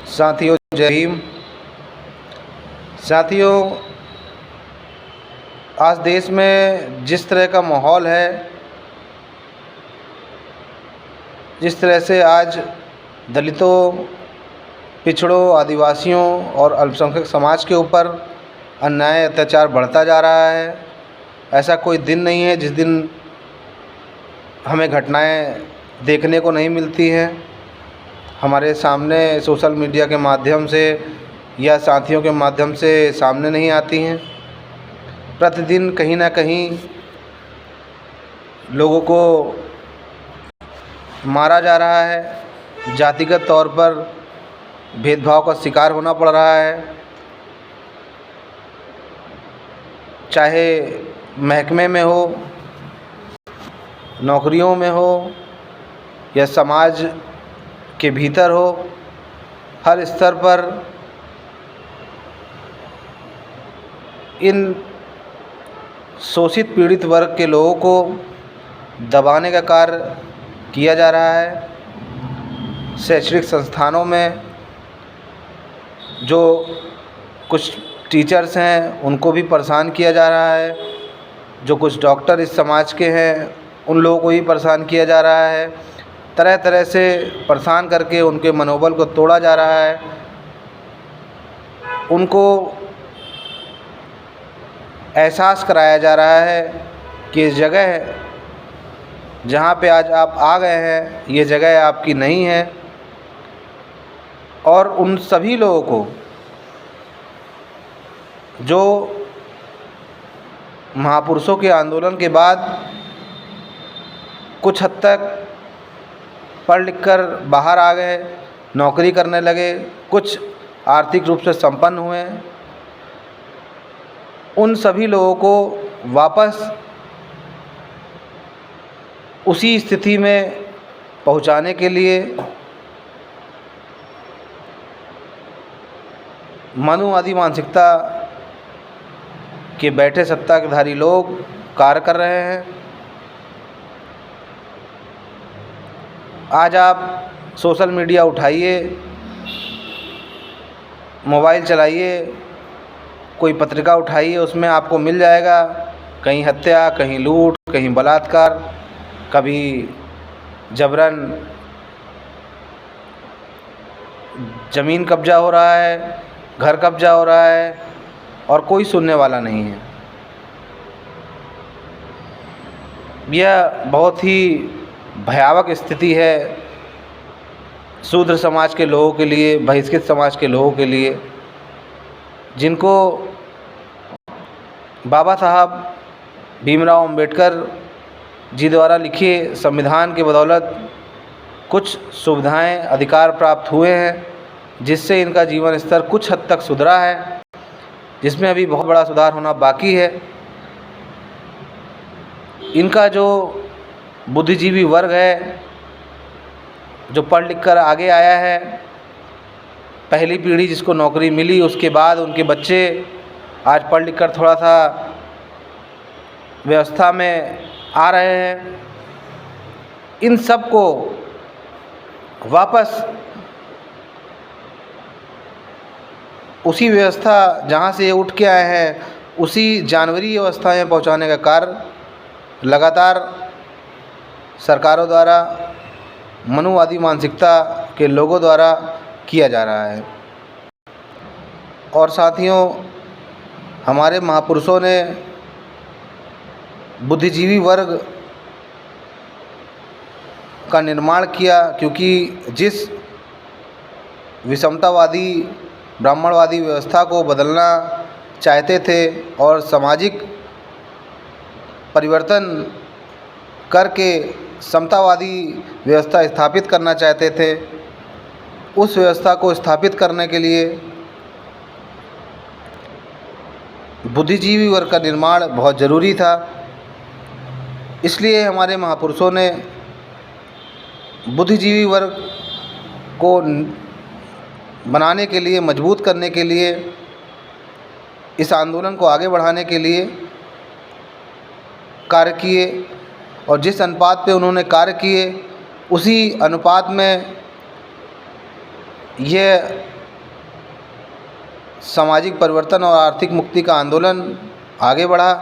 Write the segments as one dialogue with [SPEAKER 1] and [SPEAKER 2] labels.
[SPEAKER 1] साथियों जय हिंद। साथियों, आज देश में जिस तरह का माहौल है, जिस तरह से आज दलितों, पिछड़ों, आदिवासियों और अल्पसंख्यक समाज के ऊपर अन्याय अत्याचार बढ़ता जा रहा है। ऐसा कोई दिन नहीं है जिस दिन हमें घटनाएं देखने को नहीं मिलती हैं। हमारे सामने सोशल मीडिया के माध्यम से या साथियों के माध्यम से सामने नहीं आती हैं। प्रतिदिन कहीं ना कहीं लोगों को मारा जा रहा है, जातिगत तौर पर भेदभाव का शिकार होना पड़ रहा है। चाहे महकमे में हो, नौकरियों में हो या समाज के भीतर हो, हर स्तर पर इन शोषित पीड़ित वर्ग के लोगों को दबाने का कार्य किया जा रहा है। शैक्षणिक संस्थानों में जो कुछ टीचर्स हैं उनको भी परेशान किया जा रहा है। जो कुछ डॉक्टर इस समाज के हैं उन लोगों को भी परेशान किया जा रहा है। तरह तरह से परेशान करके उनके मनोबल को तोड़ा जा रहा है। उनको एहसास कराया जा रहा है कि इस जगह जहाँ पे आज आप आ गए हैं ये जगह आपकी नहीं है। और उन सभी लोगों को जो महापुरुषों के आंदोलन के बाद कुछ हद तक पढ़ लिख कर बाहर आ गए, नौकरी करने लगे, कुछ आर्थिक रूप से संपन्न हुए, उन सभी लोगों को वापस उसी स्थिति में पहुंचाने के लिए मनुवादी मानसिकता के बैठे सत्ताधारी लोग कार्य कर रहे हैं। आज आप सोशल मीडिया उठाइए, मोबाइल चलाइए, कोई पत्रिका उठाइए, उसमें आपको मिल जाएगा कहीं हत्या, कहीं लूट, कहीं बलात्कार, कभी जबरन ज़मीन कब्जा हो रहा है, घर कब्जा हो रहा है और कोई सुनने वाला नहीं है। यह बहुत ही भयावह स्थिति है शूद्र समाज के लोगों के लिए, बहिष्कृत समाज के लोगों के लिए, जिनको बाबा साहब भीमराव अंबेडकर जी द्वारा लिखे संविधान के बदौलत कुछ सुविधाएं, अधिकार प्राप्त हुए हैं, जिससे इनका जीवन स्तर कुछ हद तक सुधरा है, जिसमें अभी बहुत बड़ा सुधार होना बाकी है। इनका जो बुद्धिजीवी वर्ग है, जो पढ़ लिख कर आगे आया है, पहली पीढ़ी जिसको नौकरी मिली, उसके बाद उनके बच्चे आज पढ़ लिख कर थोड़ा सा व्यवस्था में आ रहे हैं, इन सब को वापस उसी व्यवस्था जहाँ से ये उठ के आए हैं उसी जानवरी अवस्था में पहुँचाने का कार्य लगातार सरकारों द्वारा, मनुवादी मानसिकता के लोगों द्वारा किया जा रहा है। और साथियों, हमारे महापुरुषों ने बुद्धिजीवी वर्ग का निर्माण किया, क्योंकि जिस विषमतावादी ब्राह्मणवादी व्यवस्था को बदलना चाहते थे और सामाजिक परिवर्तन करके समतावादी व्यवस्था स्थापित करना चाहते थे, उस व्यवस्था को स्थापित करने के लिए बुद्धिजीवी वर्ग का निर्माण बहुत ज़रूरी था। इसलिए हमारे महापुरुषों ने बुद्धिजीवी वर्ग को बनाने के लिए, मजबूत करने के लिए, इस आंदोलन को आगे बढ़ाने के लिए कार्य किए। और जिस अनुपात पे उन्होंने कार्य किए उसी अनुपात में यह सामाजिक परिवर्तन और आर्थिक मुक्ति का आंदोलन आगे बढ़ा।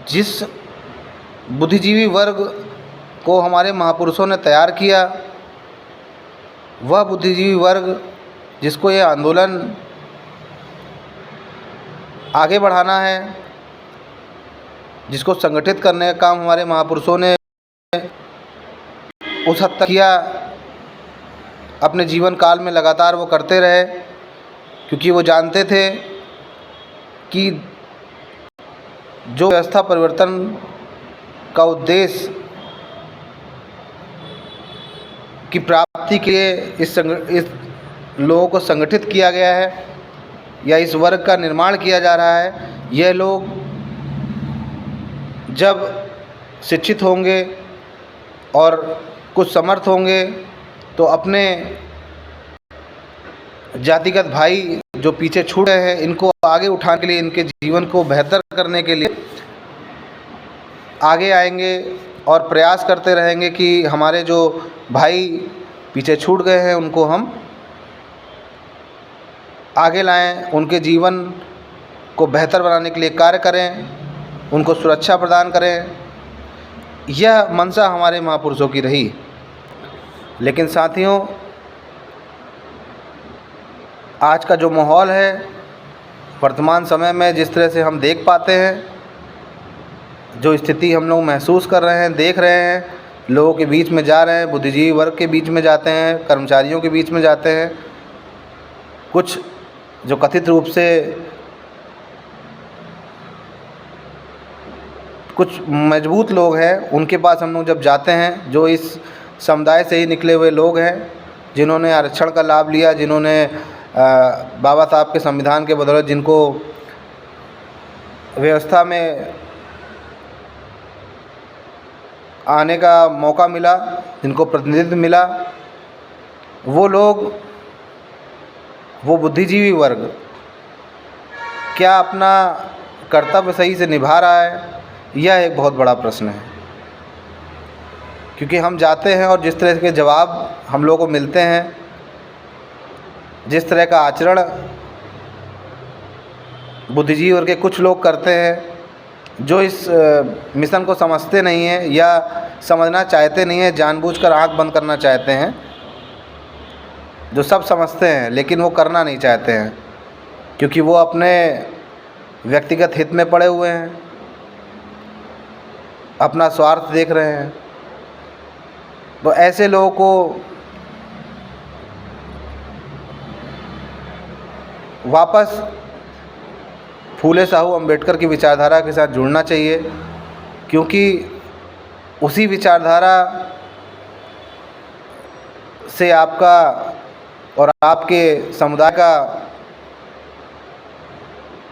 [SPEAKER 1] जिस बुद्धिजीवी वर्ग को हमारे महापुरुषों ने तैयार किया, वह बुद्धिजीवी वर्ग जिसको ये आंदोलन आगे बढ़ाना है, जिसको संगठित करने का काम हमारे महापुरुषों ने उस हद तक किया, अपने जीवन काल में लगातार वो करते रहे, क्योंकि वो जानते थे कि जो व्यवस्था परिवर्तन का उद्देश्य की प्राप्ति के लिए इस लोगों को संगठित किया गया है या इस वर्ग का निर्माण किया जा रहा है, यह लोग जब शिक्षित होंगे और कुछ समर्थ होंगे तो अपने जातिगत भाई जो पीछे छूट रहे हैं, इनको आगे उठाने के लिए, इनके जीवन को बेहतर करने के लिए आगे आएंगे और प्रयास करते रहेंगे कि हमारे जो भाई पीछे छूट गए हैं उनको हम आगे लाएं, उनके जीवन को बेहतर बनाने के लिए कार्य करें, उनको सुरक्षा प्रदान करें। यह मंशा हमारे महापुरुषों की रही। लेकिन साथियों, आज का जो माहौल है, वर्तमान समय में जिस तरह से हम देख पाते हैं, जो स्थिति हम लोग महसूस कर रहे हैं, देख रहे हैं, लोगों के बीच में जा रहे हैं, बुद्धिजीवी वर्ग के बीच में जाते हैं, कर्मचारियों के बीच में जाते हैं, कुछ जो कथित रूप से कुछ मजबूत लोग हैं, उनके पास हम लोग जब जाते हैं, जो इस समुदाय से ही निकले हुए लोग हैं, जिन्होंने आरक्षण का लाभ लिया, जिन्होंने बाबा साहब के संविधान के बदौलत जिनको व्यवस्था में आने का मौका मिला, जिनको प्रतिनिधित्व मिला, वो लोग, वो बुद्धिजीवी वर्ग क्या अपना कर्तव्य सही से निभा रहा है? यह एक बहुत बड़ा प्रश्न है। क्योंकि हम जाते हैं और जिस तरह के जवाब हम लोगों को मिलते हैं, जिस तरह का आचरण बुद्धिजीवी वर्ग के कुछ लोग करते हैं, जो इस मिशन को समझते नहीं हैं या समझना चाहते नहीं हैं, जानबूझकर आंख बंद करना चाहते हैं, जो सब समझते हैं लेकिन वो करना नहीं चाहते हैं, क्योंकि वो अपने व्यक्तिगत हित में पड़े हुए हैं, अपना स्वार्थ देख रहे हैं। तो ऐसे लोगों को वापस फूले साहू अम्बेडकर की विचारधारा के साथ जुड़ना चाहिए, क्योंकि उसी विचारधारा से आपका और आपके समुदाय का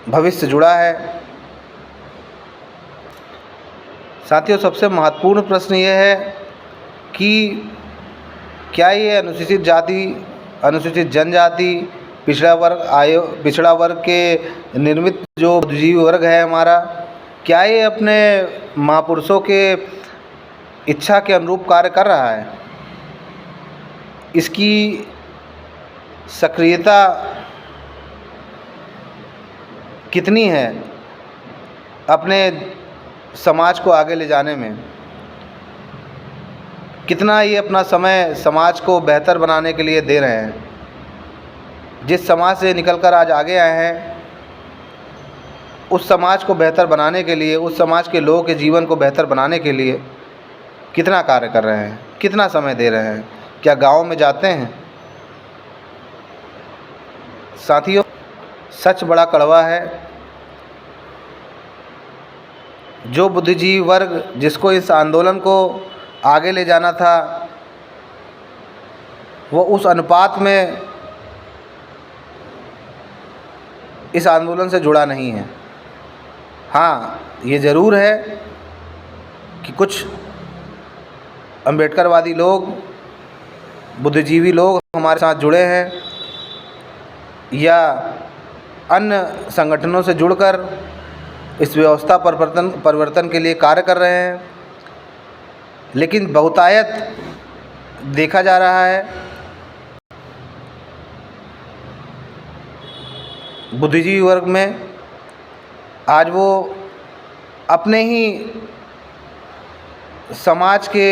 [SPEAKER 1] भविष्य जुड़ा है। साथियों, सबसे महत्वपूर्ण प्रश्न ये है कि क्या ये अनुसूचित जाति, अनुसूचित जनजाति, पिछड़ा वर्ग के निर्मित जो बुद्धिजीवी वर्ग है हमारा, क्या ये अपने महापुरुषों के इच्छा के अनुरूप कार्य कर रहा है? इसकी सक्रियता कितनी है अपने समाज को आगे ले जाने में? कितना ये अपना समय समाज को बेहतर बनाने के लिए दे रहे हैं? जिस समाज से निकलकर आज आगे आए हैं, उस समाज को बेहतर बनाने के लिए, उस समाज के लोगों के जीवन को बेहतर बनाने के लिए कितना कार्य कर रहे हैं, कितना समय दे रहे हैं? क्या गाँव में जाते हैं? साथियों, सच बड़ा कड़वा है। जो बुद्धिजीवी वर्ग जिसको इस आंदोलन को आगे ले जाना था, वो उस अनुपात में इस आंदोलन से जुड़ा नहीं है। हाँ, ये ज़रूर है कि कुछ अम्बेडकरवादी लोग, बुद्धिजीवी लोग हमारे साथ जुड़े हैं या अन्य संगठनों से जुड़कर इस व्यवस्था परिवर्तन के लिए कार्य कर रहे हैं, लेकिन बहुतायत देखा जा रहा है बुद्धिजीवी वर्ग में आज वो अपने ही समाज के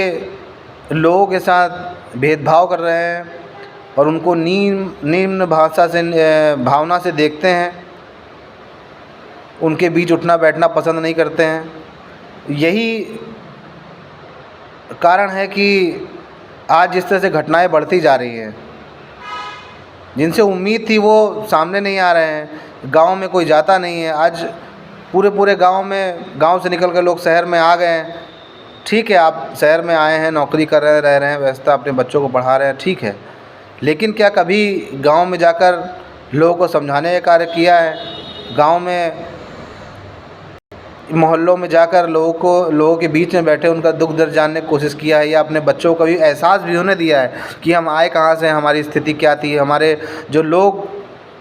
[SPEAKER 1] लोगों के साथ भेदभाव कर रहे हैं और उनको निम्न भावना से देखते हैं, उनके बीच उठना बैठना पसंद नहीं करते हैं। यही कारण है कि आज जिस तरह से घटनाएं बढ़ती जा रही हैं, जिनसे उम्मीद थी वो सामने नहीं आ रहे हैं। गांव में कोई जाता नहीं है, आज पूरे गांव से निकल कर लोग शहर में आ गए हैं। ठीक है, आप शहर में आए हैं, नौकरी कर रहे हैं, रह रहे हैं, व्यवस्था अपने बच्चों को पढ़ा रहे हैं, ठीक है, लेकिन क्या कभी गांव में जाकर लोगों को समझाने का कार्य किया है? गांव में मोहल्लों में जाकर लोगों के बीच में बैठे उनका दुख दर्द जानने की कोशिश किया है, या अपने बच्चों को भी एहसास भी उन्हें दिया है कि हम आए कहाँ से, हमारी स्थिति क्या थी, हमारे जो लोग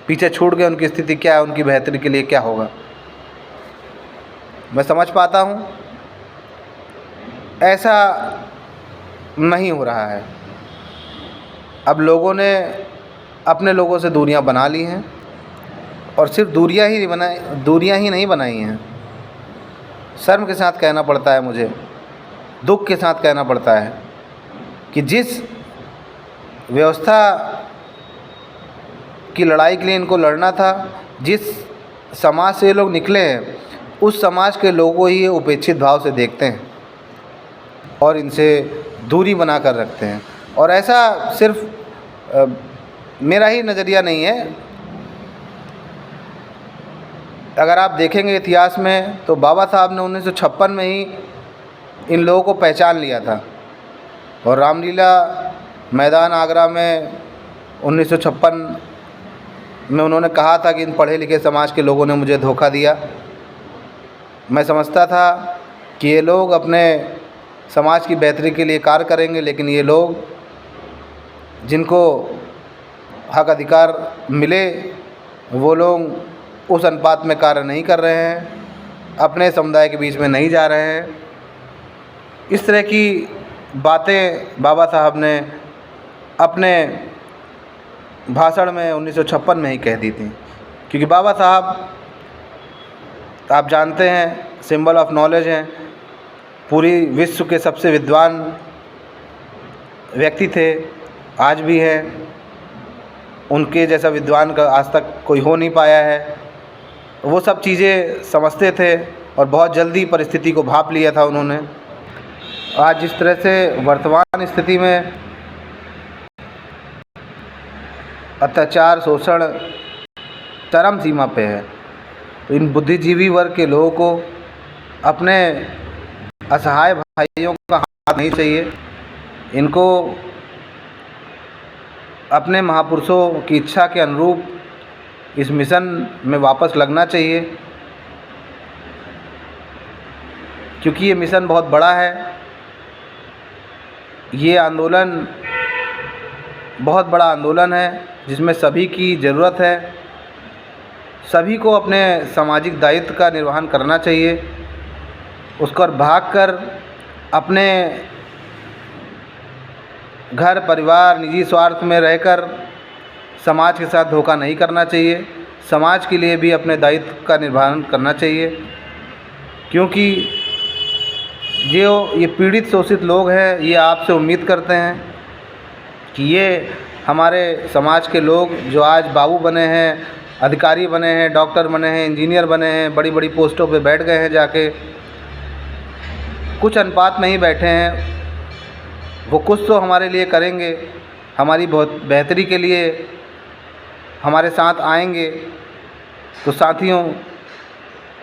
[SPEAKER 1] पीछे छूट गए उनकी स्थिति क्या है, उनकी बेहतरी के लिए क्या होगा। मैं समझ पाता हूँ ऐसा नहीं हो रहा है। अब लोगों ने अपने लोगों से दूरियां बना ली हैं, और सिर्फ दूरियां ही नहीं बनाई हैं, शर्म के साथ कहना पड़ता है, मुझे दुख के साथ कहना पड़ता है कि जिस व्यवस्था की लड़ाई के लिए इनको लड़ना था, जिस समाज से ये लोग निकले हैं, उस समाज के लोगों को ही ये उपेक्षित भाव से देखते हैं और इनसे दूरी बना कर रखते हैं। और ऐसा सिर्फ मेरा ही नज़रिया नहीं है। अगर आप देखेंगे इतिहास में तो बाबा साहब ने 1956 में ही इन लोगों को पहचान लिया था, और रामलीला मैदान आगरा में 1956 में उन्होंने कहा था कि इन पढ़े लिखे समाज के लोगों ने मुझे धोखा दिया। मैं समझता था कि ये लोग अपने समाज की बेहतरी के लिए कार्य करेंगे, लेकिन ये लोग जिनको हक अधिकार मिले वो लोग उस अनुपात में कार्य नहीं कर रहे हैं, अपने समुदाय के बीच में नहीं जा रहे हैं। इस तरह की बातें बाबा साहब ने अपने भाषण में 1956 में ही कह दी थी, क्योंकि बाबा साहब आप जानते हैं सिंबल ऑफ नॉलेज हैं, पूरी विश्व के सबसे विद्वान व्यक्ति थे, आज भी हैं। उनके जैसा विद्वान का आज तक कोई हो नहीं पाया है। वो सब चीज़ें समझते थे और बहुत जल्दी परिस्थिति को भांप लिया था उन्होंने। आज जिस तरह से वर्तमान स्थिति में अत्याचार शोषण चरम सीमा पे है, तो इन बुद्धिजीवी वर्ग के लोगों को अपने असहाय भाइयों का हाथ नहीं चाहिए। इनको अपने महापुरुषों की इच्छा के अनुरूप इस मिशन में वापस लगना चाहिए, क्योंकि ये मिशन बहुत बड़ा है। ये आंदोलन बहुत बड़ा आंदोलन है जिसमें सभी की ज़रूरत है। सभी को अपने सामाजिक दायित्व का निर्वहन करना चाहिए, उसको भागकर अपने घर परिवार निजी स्वार्थ में रहकर समाज के साथ धोखा नहीं करना चाहिए। समाज के लिए भी अपने दायित्व का निर्वहन करना चाहिए, क्योंकि जो ये पीड़ित शोषित लोग हैं, ये आपसे उम्मीद करते हैं कि ये हमारे समाज के लोग जो आज बाबू बने हैं, अधिकारी बने हैं, डॉक्टर बने हैं, इंजीनियर बने हैं, बड़ी बड़ी पोस्टों पे बैठ गए हैं, जाके कुछ अनुपात में ही बैठे हैं, वो कुछ तो हमारे लिए करेंगे, हमारी बहुत बेहतरी के लिए हमारे साथ आएंगे। तो साथियों,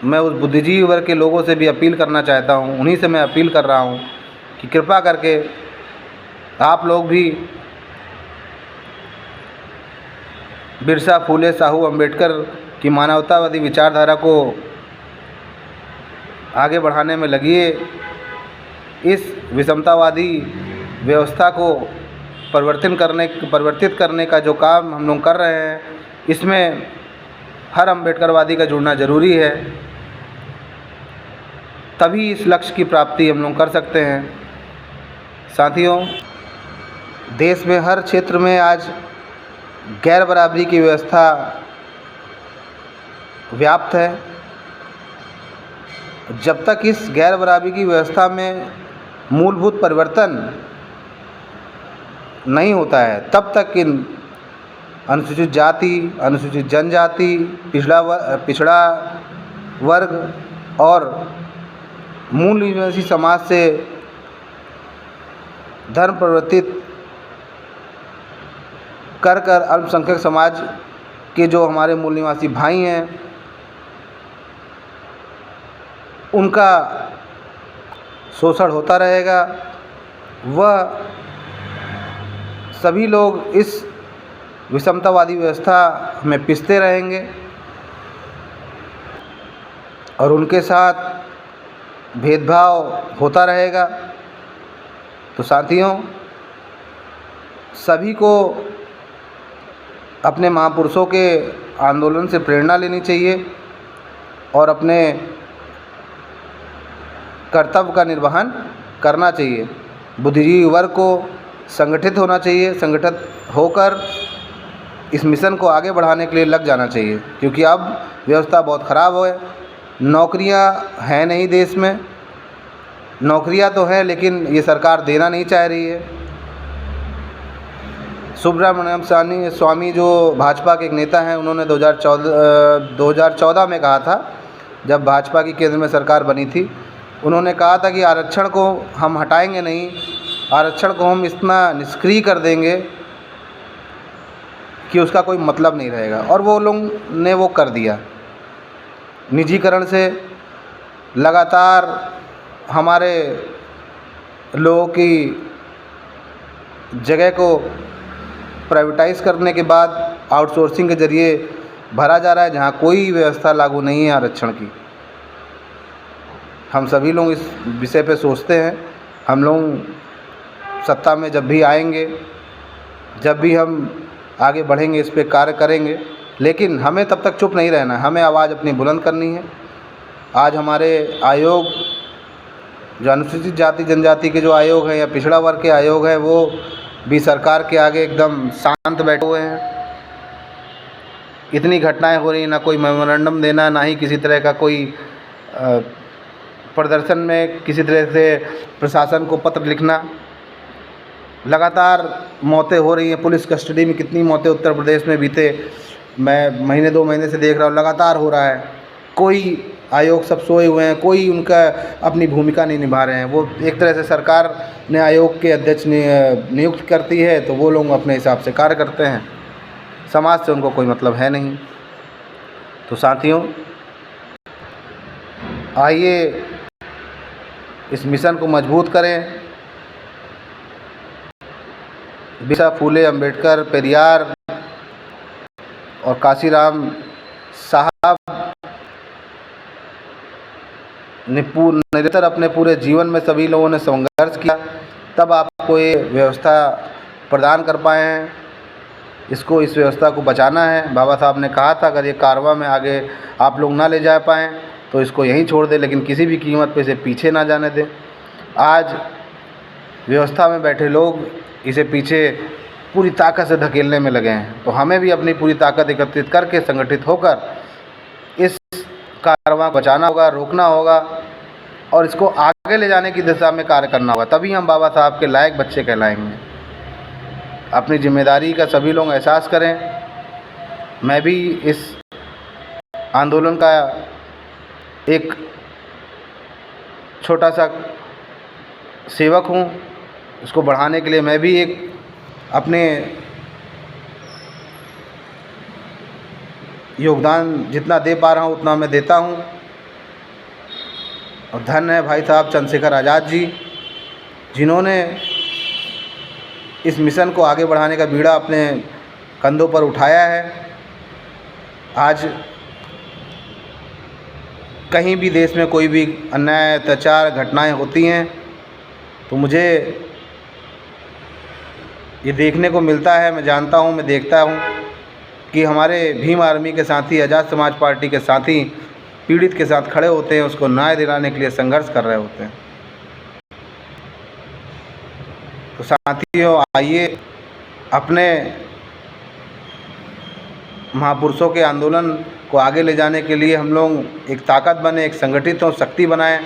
[SPEAKER 1] मैं उस बुद्धिजीवी वर्ग के लोगों से भी अपील करना चाहता हूँ, उन्हीं से मैं अपील कर रहा हूँ कि कृपा करके आप लोग भी बिरसा, फूले, साहू, अम्बेडकर की मानवतावादी विचारधारा को आगे बढ़ाने में लगिए। इस विषमतावादी व्यवस्था को परिवर्तित करने का जो काम हम लोग कर रहे हैं, इसमें हर अम्बेडकरवादी का जुड़ना ज़रूरी है, तभी इस लक्ष्य की प्राप्ति हम लोग कर सकते हैं। साथियों, देश में हर क्षेत्र में आज गैर बराबरी की व्यवस्था व्याप्त है। जब तक इस गैर बराबरी की व्यवस्था में मूलभूत परिवर्तन नहीं होता है, तब तक इन अनुसूचित जाति, अनुसूचित जनजाति, पिछड़ा वर्ग और मूल निवासी समाज से धर्म परिवर्तित कर अल्पसंख्यक समाज के जो हमारे मूल निवासी भाई हैं, उनका शोषण होता रहेगा। वह सभी लोग इस विषमतावादी व्यवस्था में पिसते रहेंगे और उनके साथ भेदभाव होता रहेगा। तो साथियों, सभी को अपने महापुरुषों के आंदोलन से प्रेरणा लेनी चाहिए और अपने कर्तव्य का निर्वहन करना चाहिए। बुद्धिजीवी वर्ग को संगठित होना चाहिए, संगठित होकर इस मिशन को आगे बढ़ाने के लिए लग जाना चाहिए, क्योंकि अब व्यवस्था बहुत ख़राब है। नौकरियां हैं नहीं देश में, नौकरियां तो हैं लेकिन ये सरकार देना नहीं चाह रही है। सुब्रमण्यम स्वामी जो भाजपा के एक नेता हैं, उन्होंने 2014 में कहा था, जब भाजपा की केंद्र में सरकार बनी थी, उन्होंने कहा था कि आरक्षण को हम हटाएंगे नहीं, आरक्षण को हम इतना निष्क्रिय कर देंगे कि उसका कोई मतलब नहीं रहेगा। और वो लोग ने वो कर दिया। निजीकरण से लगातार हमारे लोगों की जगह को प्राइवेटाइज़ करने के बाद आउटसोर्सिंग के ज़रिए भरा जा रहा है, जहाँ कोई व्यवस्था लागू नहीं है आरक्षण की। हम सभी लोग इस विषय पे सोचते हैं। हम लोग सत्ता में जब भी आएंगे, जब भी हम आगे बढ़ेंगे, इस पे कार्य करेंगे, लेकिन हमें तब तक चुप नहीं रहना है। हमें आवाज़ अपनी बुलंद करनी है। आज हमारे आयोग, जो अनुसूचित जाति जनजाति के जो आयोग हैं या पिछड़ा वर्ग के आयोग हैं, वो भी सरकार के आगे एकदम शांत बैठे हुए हैं। इतनी घटनाएं हो रही, ना कोई मेमोरेंडम देना, ना ही किसी तरह का कोई प्रदर्शन में किसी तरह से प्रशासन को पत्र लिखना। लगातार मौतें हो रही हैं। पुलिस कस्टडी में कितनी मौतें उत्तर प्रदेश में बीते मैं महीने 2 महीने से देख रहा हूँ, लगातार हो रहा है। कोई आयोग, सब सोए हुए हैं, कोई उनका अपनी भूमिका नहीं निभा रहे हैं। वो एक तरह से सरकार ने आयोग के अध्यक्ष नियुक्त करती है, तो वो लोग अपने हिसाब से कार्य करते हैं। समाज से उनको कोई मतलब है नहीं। तो साथियों, आइए इस मिशन को मजबूत करें। बिरसा फुले, अंबेडकर, पेरियार और काशीराम साहब ने निरंतर अपने पूरे जीवन में सभी लोगों ने संघर्ष किया, तब आपको ये व्यवस्था प्रदान कर पाए हैं। इस व्यवस्था को बचाना है। बाबा साहब ने कहा था, अगर ये कारवां में आगे आप लोग ना ले जा पाएँ तो इसको यहीं छोड़ दें, लेकिन किसी भी कीमत पे इसे पीछे ना जाने दें। आज व्यवस्था में बैठे लोग इसे पीछे पूरी ताकत से धकेलने में लगे हैं। तो हमें भी अपनी पूरी ताकत एकत्रित करके संगठित होकर इस कारवां बचाना होगा, रोकना होगा और इसको आगे ले जाने की दिशा में कार्य करना होगा। तभी हम बाबा साहब के लायक बच्चे कहलाएंगे। अपनी जिम्मेदारी का सभी लोग एहसास करें। मैं भी इस आंदोलन का एक छोटा सा सेवक हूँ। इसको बढ़ाने के लिए मैं भी एक अपने योगदान जितना दे पा रहा हूँ उतना मैं देता हूँ। और धन्य है भाई साहब चंद्रशेखर आज़ाद जी, जिन्होंने इस मिशन को आगे बढ़ाने का बीड़ा अपने कंधों पर उठाया है। आज कहीं भी देश में कोई भी अन्याय, अत्याचार, घटनाएं होती हैं तो मुझे ये देखने को मिलता है। मैं जानता हूँ, मैं देखता हूँ कि हमारे भीम आर्मी के साथी, आज़ाद समाज पार्टी के साथी पीड़ित के साथ खड़े होते हैं, उसको न्याय दिलाने के लिए संघर्ष कर रहे होते हैं। तो साथियों, आइए अपने महापुरुषों के आंदोलन को आगे ले जाने के लिए हम लोग एक ताकत बने, एक संगठित हों, शक्ति बनाएं,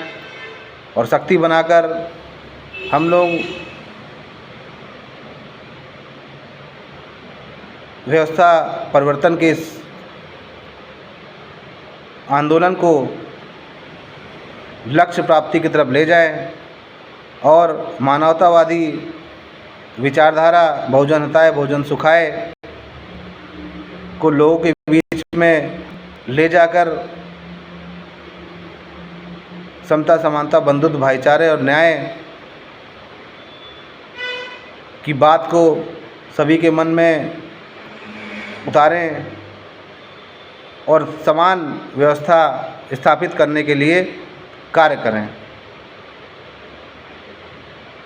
[SPEAKER 1] और शक्ति बनाकर हम लोग व्यवस्था परिवर्तन के इस आंदोलन को लक्ष्य प्राप्ति की तरफ ले जाएं और मानवतावादी विचारधारा बहुजन हिताय बहुजन सुखाय को लोगों के बीच में ले जाकर समता, समानता, बंधुत्व, भाईचारे और न्याय की बात को सभी के मन में उतारें और समान व्यवस्था स्थापित करने के लिए कार्य करें।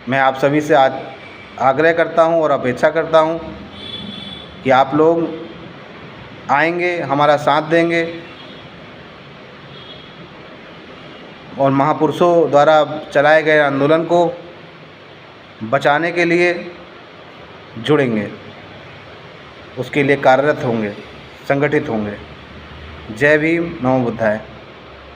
[SPEAKER 1] मैं आप सभी से आज आग्रह करता हूं और अपेक्षा करता हूं कि आप लोग आएंगे, हमारा साथ देंगे और महापुरुषों द्वारा चलाए गए आंदोलन को बचाने के लिए जुड़ेंगे, उसके लिए कार्यरत होंगे, संगठित होंगे। जय भीम, नमो बुद्धाय।